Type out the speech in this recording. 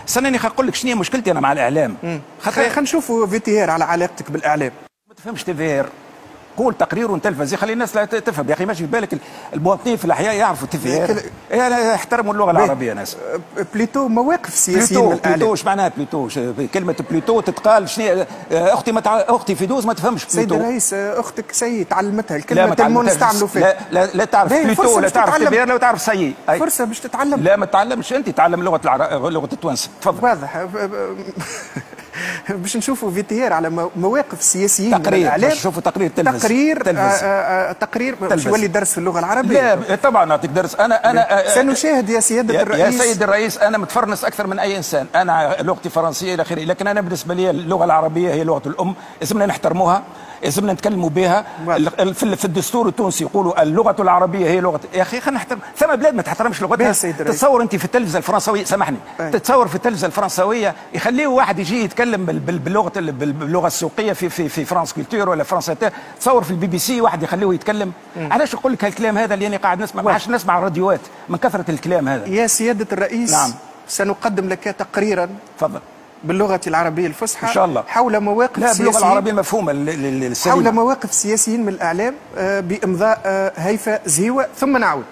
استناني نقول لك شنو هي مشكلتي انا مع الاعلام. خلينا نشوفوا فيتيار على علاقتك بالاعلام. ما تفهمش تيفير، قول تقرير وتلفزي، خلي الناس لا تفهم يا اخي. ماشي في بالك المواطنين في الاحياء يعرفوا تيفير؟ يحترموا اللغه العربيه ناس. بليتو مواقف سياسيين من الاعلام. بليتو ايش معناها بليتو؟ كلمه بليتو تتقال شنو؟ اختي في دوز ما تفهمش بليتو. سيد الرئيس اختك سي تعلمتها الكلمه تلمون نستعملوا فيها. لا تعرف بليتو، لا تعرف تيفير، لا تعرف سي. فرصه باش تتعلم. لا ما تتعلمش انت، تعلم لغه التوانسه. تفضل. واضح. باش نشوفوا فيتيار على مواقف سياسيين من الاعلام. باش نشوفوا تقرير تلفز. تقرير باش يولي درس في اللغه العربيه. لا طبعا نعطيك درس. انا سنشاهد يا سياده الرئيس. يا سيد الرئيس انا متفرنس اكثر من اي انسان، انا لغتي فرنسيه الى اخره، لكن انا بالنسبه لي اللغه العربيه هي لغه الام، لازمنا نحترموها، لازمنا نتكلموا بها. في الدستور التونسي يقولوا اللغه العربيه هي لغه. يا اخي خلينا نحترم. ثم بلاد ما تحترمش لغتها. تتصور انت في التلفزه الفرنسويه، سامحني، تتصور في التلفزه الفرنسويه يخليوا واحد يجي يتكلم باللغه السوقيه في فرانس كولتور ولا فرنسا، تصور في البي بي سي واحد يخليه يتكلم. علاش نقول لك هالكلام هذا اللي انا قاعد نسمع؟ ما عادش نسمع الراديوات من كثره الكلام هذا. يا سياده الرئيس، نعم، سنقدم لك تقريرا. تفضل. باللغه العربيه الفصحى ان شاء الله، حول مواقف سياسيين. لا باللغه العربيه المفهومه السليمه، حول مواقف سياسيين من الاعلام بامضاء هيفاء زهيوه، ثم نعود.